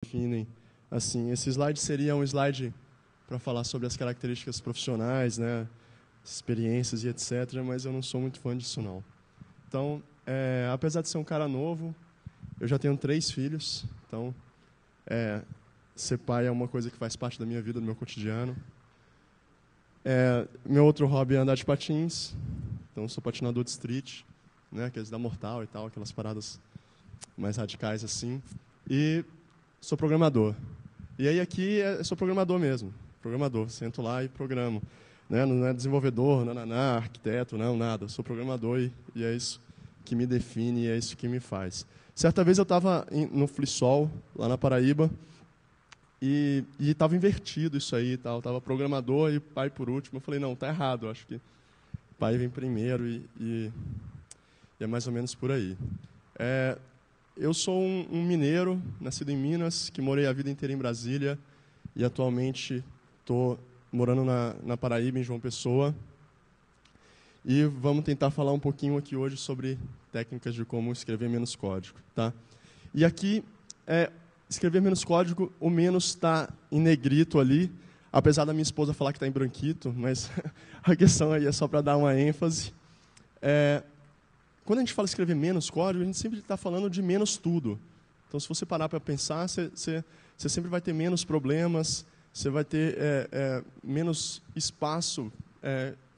definem. Assim, esse slide seria um slide para falar sobre as características profissionais, né, experiências e etc., mas eu não sou muito fã disso, não. Então, apesar de ser um cara novo, eu já tenho 3 filhos, então ser pai é uma coisa que faz parte da minha vida, do meu cotidiano. Meu outro hobby é andar de patins, então sou patinador de street, né, aqueles da Mortal e tal, aquelas paradas mais radicais assim, e sou programador. E aí aqui sou programador mesmo, programador, sento lá e programo. Né? Não é desenvolvedor, arquiteto, não, nada. Sou programador e é isso que me define e é isso que me faz. Certa vez eu estava no Flisol, lá na Paraíba, e estava invertido isso aí, estava programador e pai por último. Eu falei, não, está errado, acho que pai vem primeiro e é mais ou menos por aí. Eu sou um mineiro, nascido em Minas, que morei a vida inteira em Brasília e atualmente estou morando na Paraíba, em João Pessoa. E vamos tentar falar um pouquinho aqui hoje sobre técnicas de como escrever menos código. Tá? E aqui, escrever menos código, o menos está em negrito ali, apesar da minha esposa falar que está em branquito, mas a questão aí é só para dar uma ênfase. Quando a gente fala escrever menos código, a gente sempre está falando de menos tudo. Então, se você parar para pensar, você sempre vai ter menos problemas, você vai ter menos espaço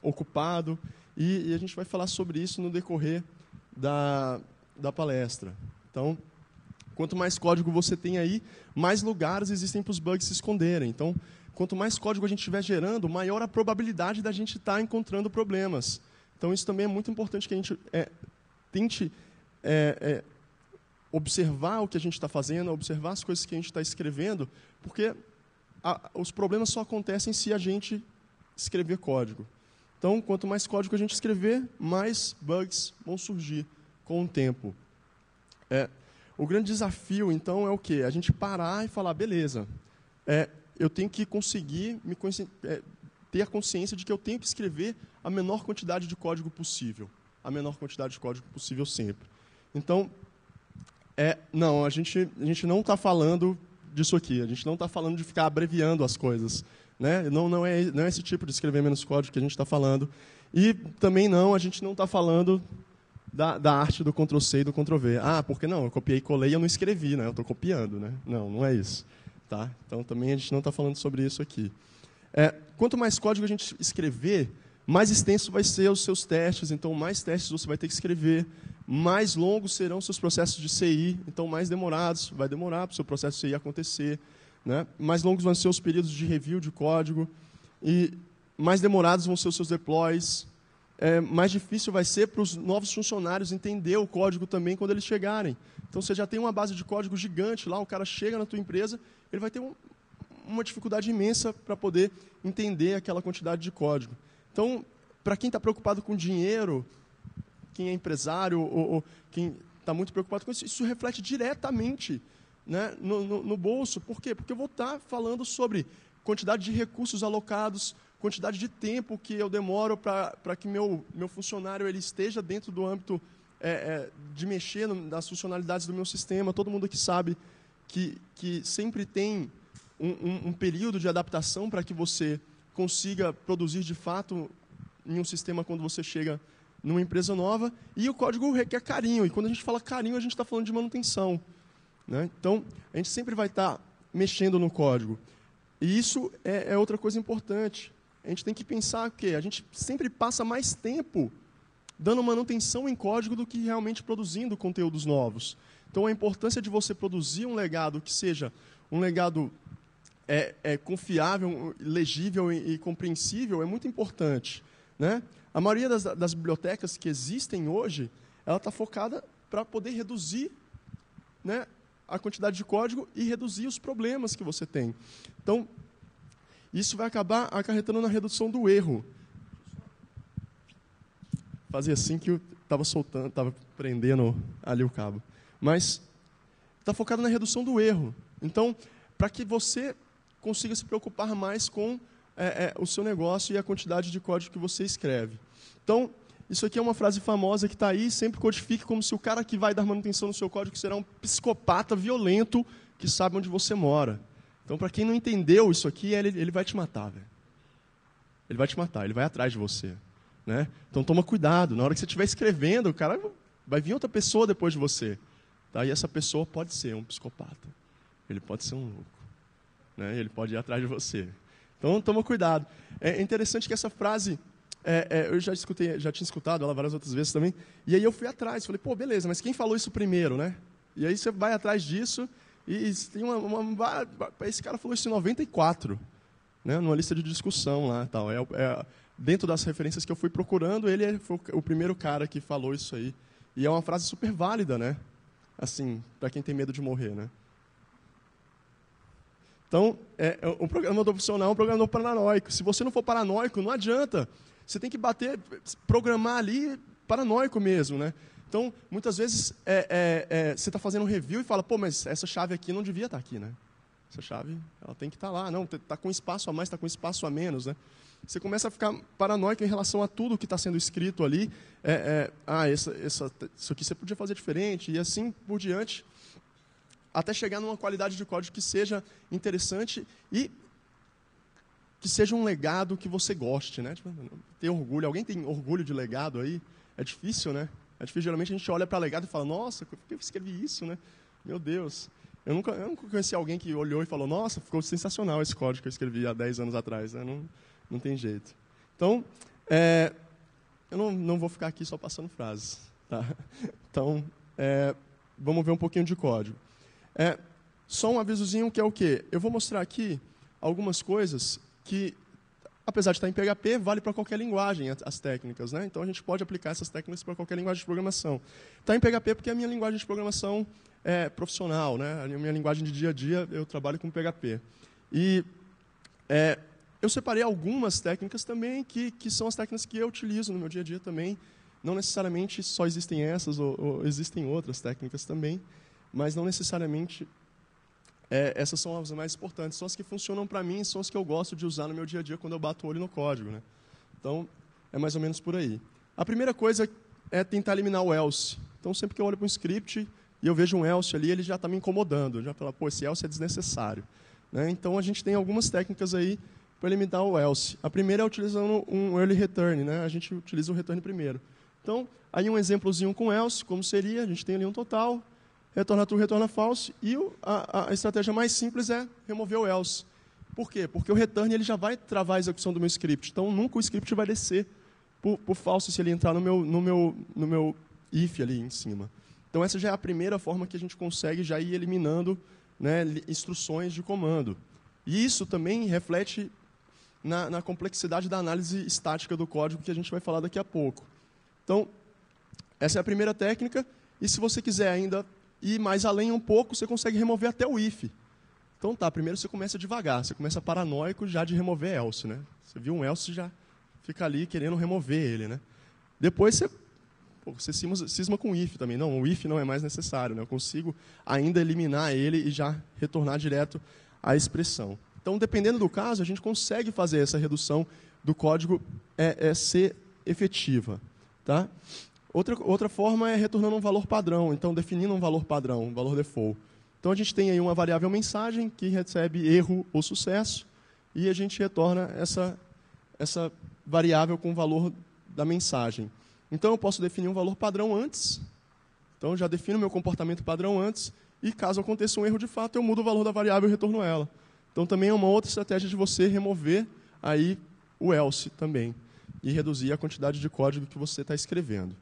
ocupado, e a gente vai falar sobre isso no decorrer da palestra. Então, quanto mais código você tem aí, mais lugares existem para os bugs se esconderem. Então, quanto mais código a gente estiver gerando, maior a probabilidade da gente estar encontrando problemas. Então, isso também é muito importante que a gente tente observar o que a gente está fazendo, observar as coisas que a gente está escrevendo, porque os problemas só acontecem se a gente escrever código. Então, quanto mais código a gente escrever, mais bugs vão surgir com o tempo. O grande desafio, então, é o quê? A gente parar e falar, beleza, eu tenho que conseguir ter a consciência de que eu tenho que escrever a menor quantidade de código possível. A menor quantidade de código possível sempre. Então, não, a gente não está falando disso aqui. A gente não está falando de ficar abreviando as coisas. Né? Não é esse tipo de escrever menos código que a gente está falando. E também a gente não está falando da arte do Ctrl+C e do Ctrl+V. Porque não, eu copiei e colei e eu não escrevi, né? Eu estou copiando. Né? Não é isso. Tá? Então, também a gente não está falando sobre isso aqui. Quanto mais código a gente escrever, mais extenso vai ser os seus testes, então mais testes você vai ter que escrever, mais longos serão seus processos de CI, então mais demorados, vai demorar para o seu processo de CI acontecer, né? Mais longos vão ser os períodos de review de código, e mais demorados vão ser os seus deploys, mais difícil vai ser para os novos funcionários entender o código também quando eles chegarem. Então você já tem uma base de código gigante lá, o cara chega na tua empresa, ele vai ter uma dificuldade imensa para poder entender aquela quantidade de código. Então, para quem está preocupado com dinheiro, quem é empresário ou quem está muito preocupado com isso, isso reflete diretamente, né, no bolso. Por quê? Porque eu vou estar falando sobre quantidade de recursos alocados, quantidade de tempo que eu demoro para que meu funcionário ele esteja dentro do âmbito de mexer nas funcionalidades do meu sistema. Todo mundo aqui sabe que sempre tem um período de adaptação para que você consiga produzir de fato em um sistema quando você chega numa empresa nova, e o código requer carinho, e quando a gente fala carinho, a gente está falando de manutenção. Né? Então, a gente sempre vai estar mexendo no código. E isso é outra coisa importante. A gente tem que pensar que a gente sempre passa mais tempo dando manutenção em código do que realmente produzindo conteúdos novos. Então, a importância de você produzir um legado que seja um legado confiável, legível e compreensível é muito importante. Né? A maioria das bibliotecas que existem hoje, ela está focada para poder reduzir, né, a quantidade de código e reduzir os problemas que você tem. Então, isso vai acabar acarretando na redução do erro. Fazia assim que eu estava prendendo ali o cabo. Mas está focado na redução do erro. Então, para que você consiga se preocupar mais com o seu negócio e a quantidade de código que você escreve. Então, isso aqui é uma frase famosa que está aí, sempre codifique como se o cara que vai dar manutenção no seu código será um psicopata violento que sabe onde você mora. Então, para quem não entendeu isso aqui, ele vai te matar, velho. Ele vai te matar, ele vai atrás de você. Né? Então, toma cuidado. Na hora que você estiver escrevendo, o cara vai vir outra pessoa depois de você. Tá? E essa pessoa pode ser um psicopata. Ele pode ser um louco. Né? Ele pode ir atrás de você. Então, toma cuidado. É interessante que essa frase, eu já tinha escutado ela várias outras vezes também, e aí eu fui atrás, falei, pô, beleza, mas quem falou isso primeiro, né? E aí você vai atrás disso, e tem esse cara falou isso em 94, né? Numa lista de discussão lá, tal. Dentro das referências que eu fui procurando, ele foi o primeiro cara que falou isso aí. E é uma frase super válida, né? Assim, para quem tem medo de morrer, né? Então, um programador profissional é um programador paranoico. Se você não for paranoico, não adianta. Você tem que programar ali paranoico mesmo, né? Então, muitas vezes, você está fazendo um review e fala, pô, mas essa chave aqui não devia estar aqui, né? Essa chave, ela tem que estar lá. Não, está com espaço a mais, está com espaço a menos, né? Você começa a ficar paranoico em relação a tudo que está sendo escrito ali. Isso aqui você podia fazer diferente, e assim por diante, até chegar numa qualidade de código que seja interessante e que seja um legado que você goste, né? Tipo, ter orgulho. Alguém tem orgulho de legado aí? É difícil, né? É difícil. Geralmente a gente olha para legado e fala, nossa, por que eu escrevi isso, né? Meu Deus. Eu nunca conheci alguém que olhou e falou, nossa, ficou sensacional esse código que eu escrevi há 10 anos atrás, né? Não tem jeito. Então, eu não vou ficar aqui só passando frases. Tá? Então, vamos ver um pouquinho de código. Só um avisozinho que é o quê? Eu vou mostrar aqui algumas coisas que, apesar de estar em PHP, vale para qualquer linguagem as técnicas. Né? Então, a gente pode aplicar essas técnicas para qualquer linguagem de programação. Está em PHP porque é a minha linguagem de programação profissional. Né? A minha linguagem de dia a dia, eu trabalho com PHP. E eu separei algumas técnicas também que são as técnicas que eu utilizo no meu dia a dia também. Não necessariamente só existem essas, ou existem outras técnicas também, mas não necessariamente essas são as mais importantes. São as que funcionam para mim, são as que eu gosto de usar no meu dia a dia quando eu bato o olho no código. Né? Então, é mais ou menos por aí. A primeira coisa é tentar eliminar o else. Então, sempre que eu olho para um script e eu vejo um else ali, ele já está me incomodando. Já fala, pô, esse else é desnecessário. Né? Então, a gente tem algumas técnicas aí para eliminar o else. A primeira é utilizando um early return. Né? A gente utiliza o return primeiro. Então, aí um exemplozinho com else, como seria, a gente tem ali um total, retorna true, retorna false, e a estratégia mais simples é remover o else. Por quê? Porque o return ele já vai travar a execução do meu script. Então, nunca o script vai descer por false se ele entrar no meu if ali em cima. Então, essa já é a primeira forma que a gente consegue já ir eliminando, né, instruções de comando. E isso também reflete na complexidade da análise estática do código, que a gente vai falar daqui a pouco. Então, essa é a primeira técnica, e se você quiser ainda ir mais além um pouco, você consegue remover até o if. Então, primeiro você começa devagar, você começa paranoico já de remover else. Né? Você viu um else, já fica ali querendo remover ele. Né? Depois você cisma com o if também. Não, o if não é mais necessário. Né? Eu consigo ainda eliminar ele e já retornar direto à expressão. Então, dependendo do caso, a gente consegue fazer essa redução do código ser efetiva. Tá? Outra forma é retornando um valor padrão, então definindo um valor padrão, um valor default. Então a gente tem aí uma variável mensagem que recebe erro ou sucesso e a gente retorna essa variável com o valor da mensagem. Então eu posso definir um valor padrão antes, então eu já defino meu comportamento padrão antes e caso aconteça um erro de fato, eu mudo o valor da variável e retorno ela. Então também é uma outra estratégia de você remover aí o else também e reduzir a quantidade de código que você está escrevendo.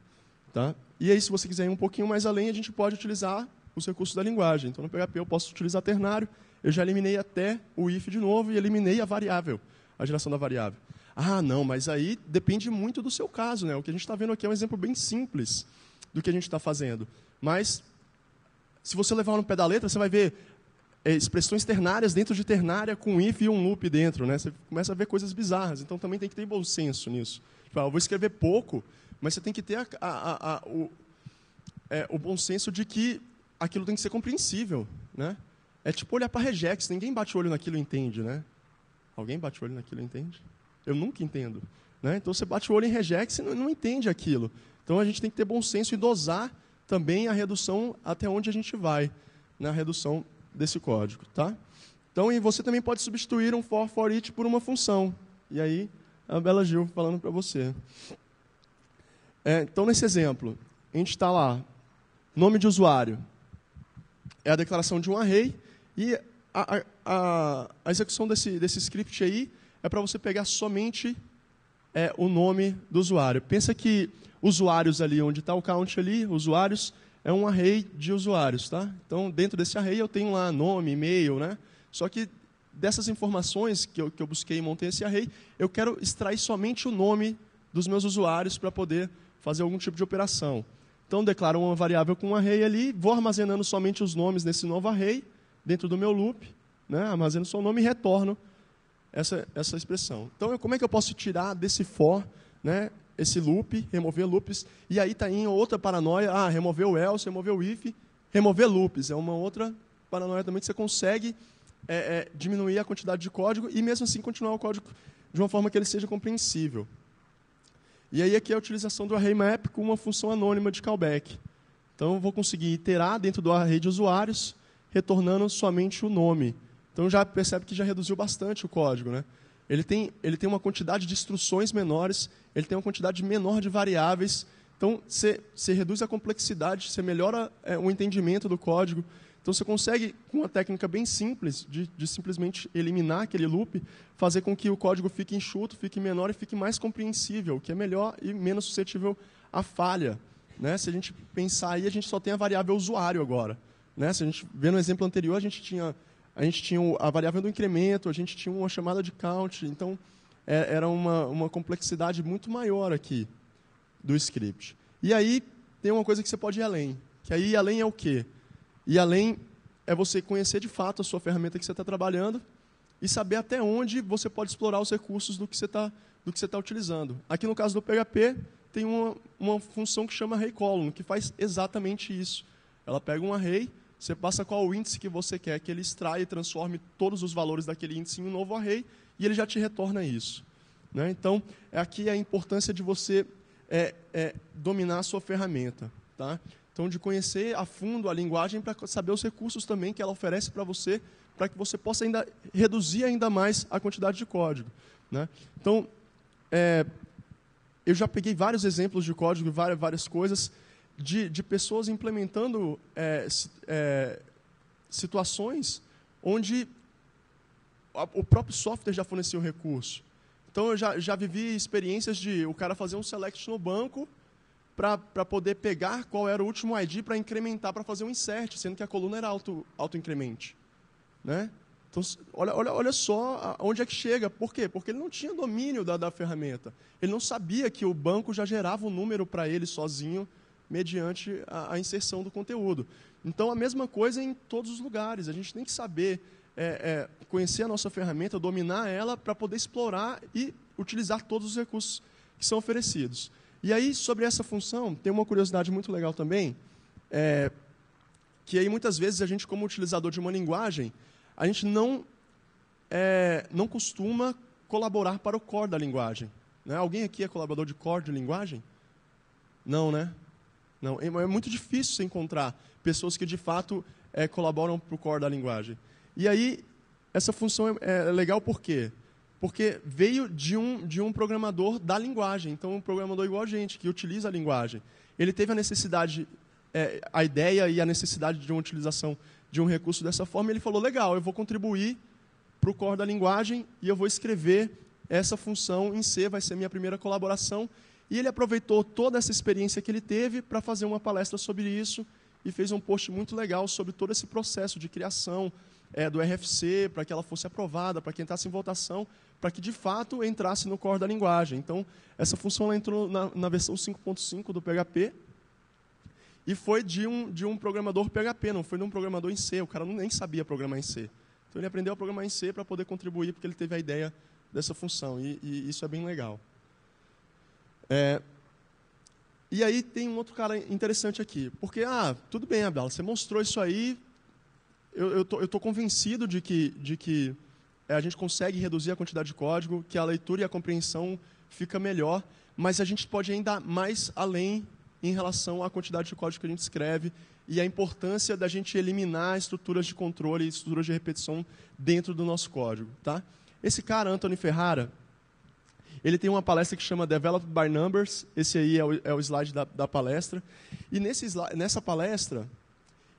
Tá? E aí, se você quiser ir um pouquinho mais além, a gente pode utilizar os recursos da linguagem. Então, no PHP eu posso utilizar ternário, eu já eliminei até o if de novo e eliminei a variável, a geração da variável. Ah, não, mas aí depende muito do seu caso. Né? O que a gente está vendo aqui é um exemplo bem simples do que a gente está fazendo. Mas, se você levar no pé da letra, você vai ver expressões ternárias dentro de ternária com if e um loop dentro. Né? Você começa a ver coisas bizarras. Então, também tem que ter bom senso nisso. Tipo, eu vou escrever pouco, mas você tem que ter o bom senso de que aquilo tem que ser compreensível. Né? É tipo olhar para regex. Ninguém bate o olho naquilo e entende. Né? Alguém bate o olho naquilo e entende? Eu nunca entendo. Né? Então, você bate o olho em regex e não entende aquilo. Então, a gente tem que ter bom senso e dosar também a redução até onde a gente vai na redução desse código. Tá? Então, e você também pode substituir um for each por uma função. E aí, a Bela Gil falando para você. Então, nesse exemplo, a gente está lá, nome de usuário. É a declaração de um array, e a execução desse script aí é para você pegar somente o nome do usuário. Pensa que usuários ali, onde está o count ali, usuários, é um array de usuários. Tá? Então, dentro desse array, eu tenho lá nome, e-mail, né? Só que dessas informações que eu busquei e montei esse array, eu quero extrair somente o nome dos meus usuários para poder fazer algum tipo de operação. Então, declaro uma variável com um array ali, vou armazenando somente os nomes nesse novo array, dentro do meu loop, né? Armazeno só o nome e retorno essa expressão. Então, como é que eu posso tirar desse for, né, esse loop, remover loops, e aí está em outra paranoia, remover o else, remover o if, remover loops. É uma outra paranoia também que você consegue diminuir a quantidade de código e, mesmo assim, continuar o código de uma forma que ele seja compreensível. E aí aqui é a utilização do array map com uma função anônima de callback. Então, eu vou conseguir iterar dentro do array de usuários, retornando somente o nome. Então, já percebe que já reduziu bastante o código. Né? Ele tem uma quantidade de instruções menores, ele tem uma quantidade menor de variáveis. Então, você reduz a complexidade, você melhora o entendimento do código. Então, você consegue, com uma técnica bem simples, de simplesmente eliminar aquele loop, fazer com que o código fique enxuto, fique menor e fique mais compreensível, que é melhor e menos suscetível à falha. Né? Se a gente pensar aí, a gente só tem a variável usuário agora. Né? Se a gente vê no exemplo anterior, a gente tinha a variável do incremento, a gente tinha uma chamada de count. Então, era uma complexidade muito maior aqui do script. E aí, tem uma coisa que você pode ir além. Que aí, além é o quê? E além é você conhecer de fato a sua ferramenta que você está trabalhando e saber até onde você pode explorar os recursos do que você está utilizando. Aqui no caso do PHP, tem uma função que chama array_column, que faz exatamente isso. Ela pega um array, você passa qual o índice que você quer que ele extraia e transforme todos os valores daquele índice em um novo array, e ele já te retorna isso. Né? Então, aqui é a importância de você dominar a sua ferramenta. Tá? Então, de conhecer a fundo a linguagem para saber os recursos também que ela oferece para você, para que você possa ainda reduzir ainda mais a quantidade de código. Né? Então, eu já peguei vários exemplos de código, várias coisas, de pessoas implementando situações onde o próprio software já fornecia o recurso. Então, eu já vivi experiências de o cara fazer um select no banco, para poder pegar qual era o último ID para incrementar, para fazer um insert, sendo que a coluna era auto-incremente. Né? Então, olha só onde é que chega. Por quê? Porque ele não tinha domínio da ferramenta. Ele não sabia que o banco já gerava um número para ele sozinho, mediante a inserção do conteúdo. Então, a mesma coisa em todos os lugares. A gente tem que saber conhecer a nossa ferramenta, dominar ela, para poder explorar e utilizar todos os recursos que são oferecidos. E aí, sobre essa função, tem uma curiosidade muito legal também, que aí muitas vezes a gente, como utilizador de uma linguagem, a gente não costuma colaborar para o core da linguagem. Né? Alguém aqui é colaborador de core de linguagem? Não, né? Não. É muito difícil você encontrar pessoas que, de fato, colaboram para o core da linguagem. E aí, essa função é legal por quê? Porque veio de um programador da linguagem. Então, um programador igual a gente, que utiliza a linguagem. Ele teve a necessidade, a ideia e a necessidade de uma utilização de um recurso dessa forma, e ele falou, legal, eu vou contribuir para o core da linguagem e eu vou escrever essa função em C, vai ser minha primeira colaboração. E ele aproveitou toda essa experiência que ele teve para fazer uma palestra sobre isso e fez um post muito legal sobre todo esse processo de criação do RFC, para que ela fosse aprovada, para que entrasse em votação, para que, de fato, entrasse no core da linguagem. Então, essa função ela entrou na versão 5.5 do PHP e foi de um programador PHP, não foi de um programador em C. O cara nem sabia programar em C. Então, ele aprendeu a programar em C para poder contribuir, porque ele teve a ideia dessa função. E isso é bem legal. E aí, tem um outro cara interessante aqui. Porque, tudo bem, Abdala, você mostrou isso aí, eu estou convencido de que a gente consegue reduzir a quantidade de código, que a leitura e a compreensão fica melhor, mas a gente pode ainda mais além em relação à quantidade de código que a gente escreve e a importância da gente eliminar estruturas de controle e estruturas de repetição dentro do nosso código. Tá? Esse cara, Anthony Ferrara, ele tem uma palestra que chama Developed by Numbers. Esse aí é o slide da palestra. E nessa palestra,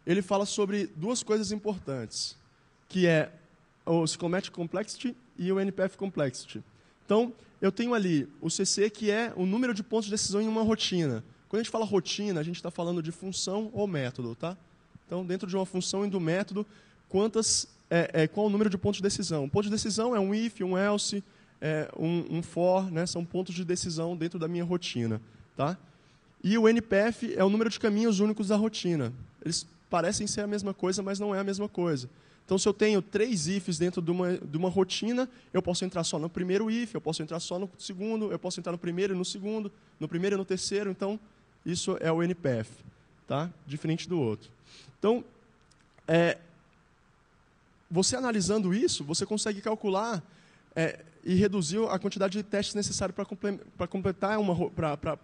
ele fala sobre duas coisas importantes, que é o Cyclomatic Complexity e o NPF Complexity. Então, eu tenho ali o CC, que é o número de pontos de decisão em uma rotina. Quando a gente fala rotina, a gente está falando de função ou método. Tá? Então, dentro de uma função e do método, qual o número de pontos de decisão? O ponto de decisão é um if, um else, um for, né? São pontos de decisão dentro da minha rotina. Tá? E o NPF é o número de caminhos únicos da rotina. Eles parecem ser a mesma coisa, mas não é a mesma coisa. Então, se eu tenho 3 ifs dentro de uma rotina, eu posso entrar só no primeiro if, eu posso entrar só no segundo, eu posso entrar no primeiro e no segundo, no primeiro e no terceiro. Então, isso é o NPF, tá? Diferente do outro. Então, você analisando isso, você consegue calcular e reduzir a quantidade de testes necessários para completar para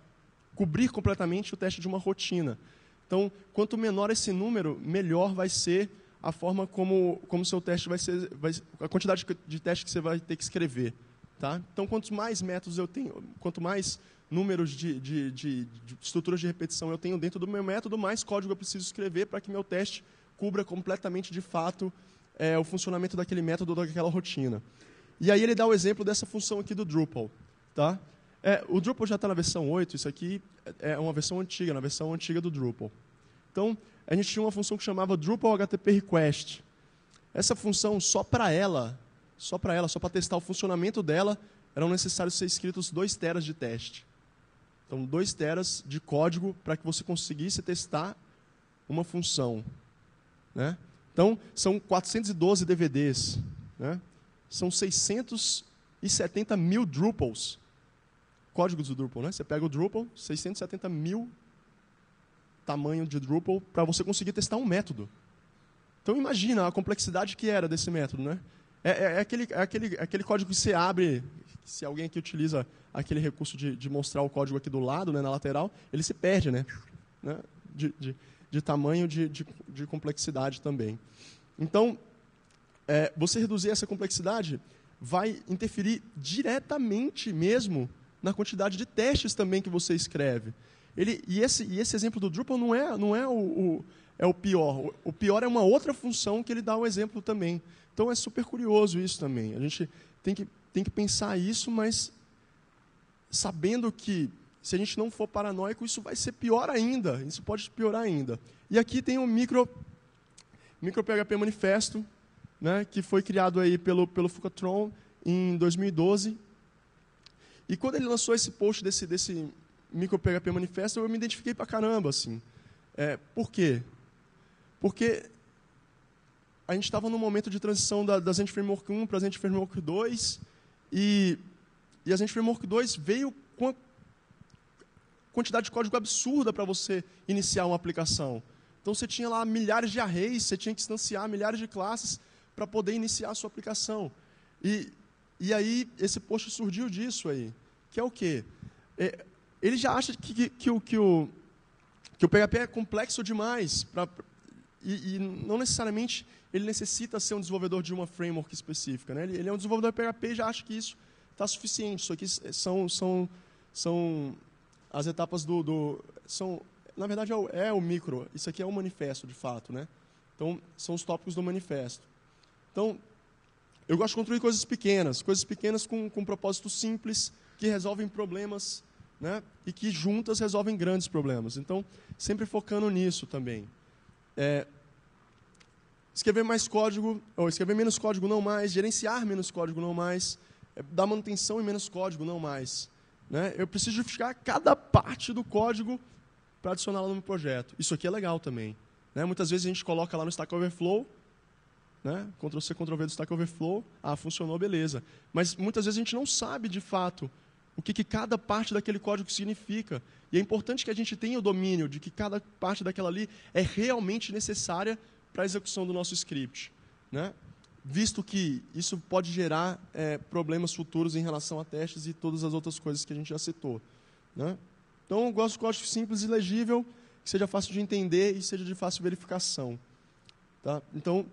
cobrir completamente o teste de uma rotina. Então, quanto menor esse número, melhor vai ser a forma como o seu teste vai ser, a quantidade de testes que você vai ter que escrever. Tá? Então, quanto mais métodos eu tenho, quanto mais números de estruturas de repetição eu tenho dentro do meu método, mais código eu preciso escrever para que meu teste cubra completamente, de fato, o funcionamento daquele método ou daquela rotina. E aí ele dá o exemplo dessa função aqui do Drupal. Tá? O Drupal já está na versão 8, isso aqui é uma versão antiga, na versão antiga do Drupal. Então, a gente tinha uma função que chamava Drupal HTTP Request. Essa função, só para testar o funcionamento dela, eram necessários ser escritos 2 teras de teste. Então, 2 teras de código para que você conseguisse testar uma função. Né? Então, são 412 DVDs. Né? São 670 mil Drupals. Códigos do Drupal. Né? Você pega o Drupal, 670 mil tamanho de Drupal para você conseguir testar um método. Então, imagina a complexidade que era desse método. Né? Aquele código que você abre, se alguém aqui utiliza aquele recurso de mostrar o código aqui do lado, né, na lateral, ele se perde, né? De tamanho de complexidade também. Então, você reduzir essa complexidade vai interferir diretamente mesmo na quantidade de testes também que você escreve. Esse exemplo do Drupal não é o pior. O pior é uma outra função que ele dá o exemplo também. Então, é super curioso isso também. A gente tem que pensar isso, mas sabendo que, se a gente não for paranoico, isso vai ser pior ainda. Isso pode piorar ainda. E aqui tem o micro PHP Manifesto, né, que foi criado aí pelo Fucatron em 2012. E quando ele lançou esse post desse micro PHP Manifesto, eu me identifiquei pra caramba. Assim. Por quê? Porque a gente estava num momento de transição da Zend Framework 1 para a Zend Framework 2, e a Zend Framework 2 veio com uma quantidade de código absurda para você iniciar uma aplicação. Então, você tinha lá milhares de arrays, você tinha que instanciar milhares de classes para poder iniciar a sua aplicação. E aí, esse post surgiu disso aí, que é o quê? Ele já acha que o PHP é complexo demais, e não necessariamente ele necessita ser um desenvolvedor de uma framework específica. Né? Ele é um desenvolvedor de PHP e já acha que isso está suficiente. Isso aqui são as etapas na verdade, é o micro. Isso aqui é o manifesto, de fato. Né? Então, são os tópicos do manifesto. Então, eu gosto de construir coisas pequenas com propósitos simples, que resolvem problemas, né? E que juntas resolvem grandes problemas. Então, sempre focando nisso também. Escrever mais código, ou escrever menos código, não mais. Gerenciar menos código, não mais. Dar manutenção em menos código, não mais. Né? Eu preciso justificar cada parte do código para adicioná-la no meu projeto. Isso aqui é legal também. Né? Muitas vezes a gente coloca lá no Stack Overflow, né? Ctrl+C, Ctrl+V do Stack Overflow, funcionou, beleza. Mas muitas vezes a gente não sabe, de fato, o que cada parte daquele código significa. E é importante que a gente tenha o domínio de que cada parte daquela ali é realmente necessária para a execução do nosso script. Né? Visto que isso pode gerar problemas futuros em relação a testes e todas as outras coisas que a gente já citou. Né? Então, eu gosto de código simples e legível, que seja fácil de entender e seja de fácil verificação. Tá? Então,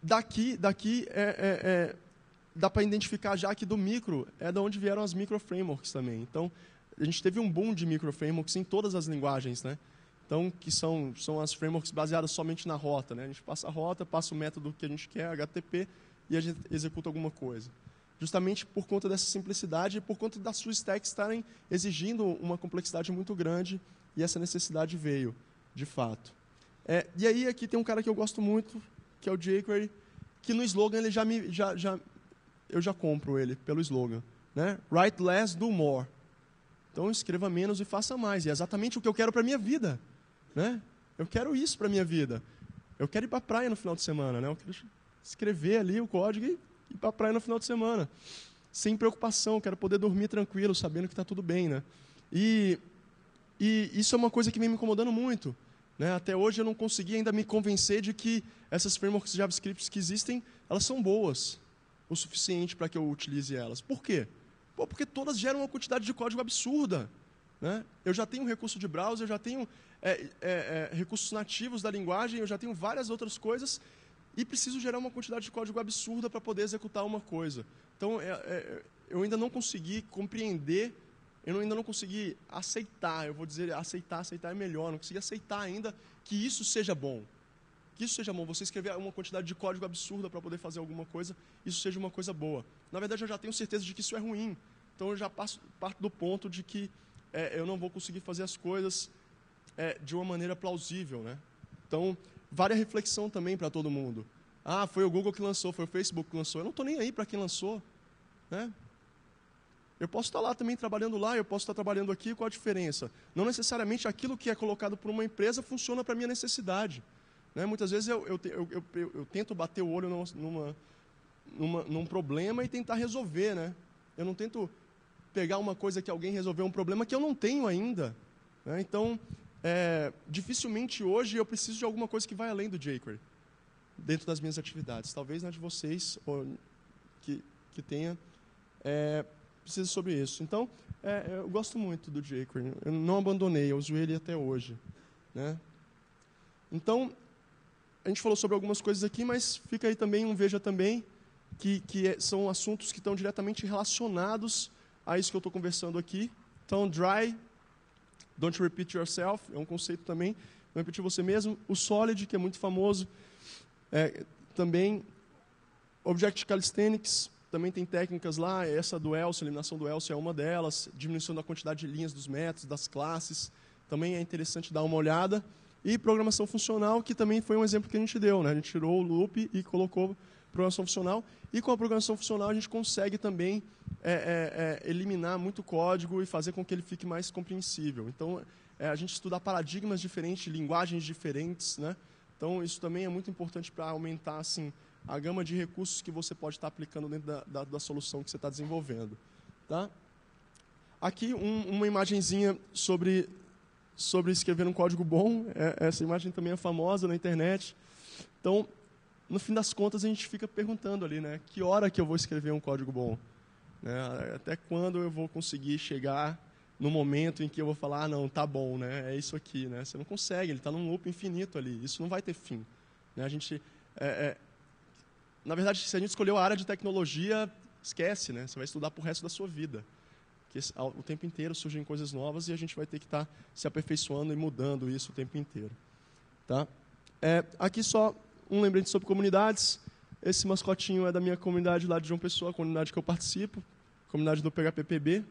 daqui dá para identificar já que do micro é de onde vieram as micro-frameworks também. Então, a gente teve um boom de micro-frameworks em todas as linguagens, né? Então, que são as frameworks baseadas somente na rota, né? A gente passa a rota, passa o método que a gente quer, HTTP, e a gente executa alguma coisa. Justamente por conta dessa simplicidade e por conta das suas stacks estarem exigindo uma complexidade muito grande, e essa necessidade veio, de fato. E aí, aqui tem um cara que eu gosto muito, que é o jQuery, que no slogan ele eu já compro ele pelo slogan, né? Write less, do more. Então, escreva menos e faça mais. E é exatamente o que eu quero para a minha vida, né? Eu quero isso para a minha vida. Eu quero ir para a praia no final de semana, né? Eu quero escrever ali o código e ir para a praia no final de semana. Sem preocupação, eu quero poder dormir tranquilo, sabendo que está tudo bem, né? E isso é uma coisa que vem me incomodando muito, né? Até hoje eu não consegui ainda me convencer de que essas frameworks de JavaScript que existem, elas são boas o suficiente para que eu utilize elas. Por quê? Porque todas geram uma quantidade de código absurda, né? Eu já tenho recurso de browser, eu já tenho recursos nativos da linguagem, eu já tenho várias outras coisas e preciso gerar uma quantidade de código absurda para poder executar uma coisa. Então, eu ainda não consegui compreender, eu ainda não consegui aceitar, eu vou dizer aceitar é melhor, não consegui aceitar ainda que isso seja bom. Que isso seja bom, você escrever uma quantidade de código absurda para poder fazer alguma coisa, isso seja uma coisa boa. Na verdade, eu já tenho certeza de que isso é ruim. Então, eu já parto do ponto de que eu não vou conseguir fazer as coisas de uma maneira plausível, né? Então, vale a reflexão também para todo mundo. Ah, foi o Google que lançou, foi o Facebook que lançou. Eu não estou nem aí para quem lançou, né? Eu posso estar lá também trabalhando lá, eu posso estar trabalhando aqui, qual a diferença? Não necessariamente aquilo que é colocado por uma empresa funciona para a minha necessidade. Né? Muitas vezes eu tento bater o olho num problema e tentar resolver, né? Eu não tento pegar uma coisa que alguém resolveu um problema que eu não tenho ainda, né? Então, dificilmente hoje eu preciso de alguma coisa que vai além do jQuery dentro das minhas atividades. Talvez na de vocês ou que tenha precisa sobre isso. Então, eu gosto muito do jQuery. Eu não abandonei, eu uso ele até hoje, né? Então, a gente falou sobre algumas coisas aqui, mas fica aí também veja também que são assuntos que estão diretamente relacionados a isso que eu estou conversando aqui. Então, dry, don't repeat yourself, é um conceito também, não repetir você mesmo. O solid, que é muito famoso, também. Object Calisthenics, também tem técnicas lá, essa do else, eliminação do else é uma delas, diminuição da quantidade de linhas dos métodos, das classes, também é interessante dar uma olhada. E programação funcional, que também foi um exemplo que a gente deu, né? A gente tirou o loop e colocou programação funcional. E com a programação funcional a gente consegue também eliminar muito código e fazer com que ele fique mais compreensível. Então, a gente estudar paradigmas diferentes, linguagens diferentes, né? Então, isso também é muito importante para aumentar assim, a gama de recursos que você pode estar aplicando dentro da solução que você está desenvolvendo. Tá? Aqui, uma imagenzinha sobre escrever um código bom. Essa imagem também é famosa na internet. Então, no fim das contas, a gente fica perguntando ali, né? Que hora que eu vou escrever um código bom? Né? Até quando eu vou conseguir chegar no momento em que eu vou falar, ah, não, tá bom, né? É isso aqui, né? Você não consegue, ele está num loop infinito ali. Isso não vai ter fim. Né? A gente, na verdade, se a gente escolheu a área de tecnologia, esquece, né? Você vai estudar para o resto da sua vida. Porque o tempo inteiro surgem coisas novas e a gente vai ter que estar se aperfeiçoando e mudando isso o tempo inteiro. Tá? Aqui só um lembrete sobre comunidades. Esse mascotinho é da minha comunidade lá de João Pessoa, a comunidade que eu participo, comunidade do PHPPB.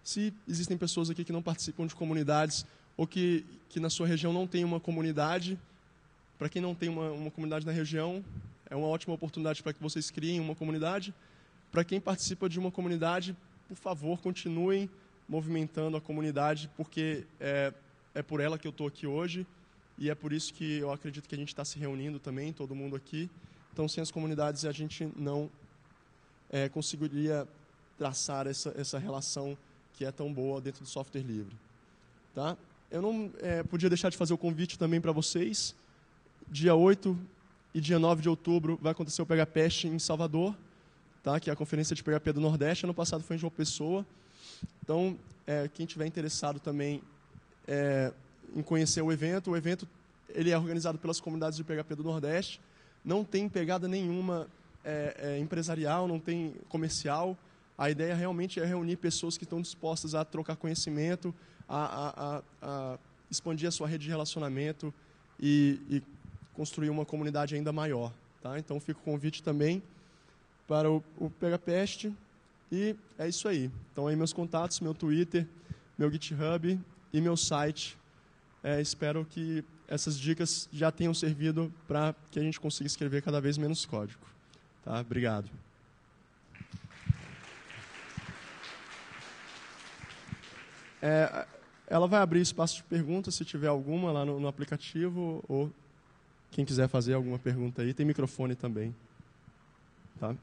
Se existem pessoas aqui que não participam de comunidades ou que na sua região não tem uma comunidade, para quem não tem uma comunidade na região, é uma ótima oportunidade para que vocês criem uma comunidade. Para quem participa de uma comunidade, por favor, continuem movimentando a comunidade, porque é por ela que eu estou aqui hoje e é por isso que eu acredito que a gente está se reunindo também, todo mundo aqui. Então, sem as comunidades, a gente não conseguiria traçar essa relação que é tão boa dentro do software livre. Tá? Eu não podia deixar de fazer o convite também para vocês. Dia 8 e dia 9 de outubro vai acontecer o PHPest em Salvador. tá? Que é a Conferência de PHP do Nordeste. Ano passado foi em João Pessoa. Então, quem tiver interessado também em conhecer o evento ele é organizado pelas comunidades de PHP do Nordeste. Não tem pegada nenhuma empresarial, não tem comercial. A ideia realmente é reunir pessoas que estão dispostas a trocar conhecimento, a expandir a sua rede de relacionamento e construir uma comunidade ainda maior. Tá? Então, fica o convite também para o PHPest. E é isso aí. Então, aí meus contatos, meu Twitter, meu GitHub e meu site. Espero que essas dicas já tenham servido para que a gente consiga escrever cada vez menos código. Tá? Obrigado. Ela vai abrir espaço de perguntas, se tiver alguma lá no aplicativo, ou quem quiser fazer alguma pergunta aí. Tem microfone também. Tá?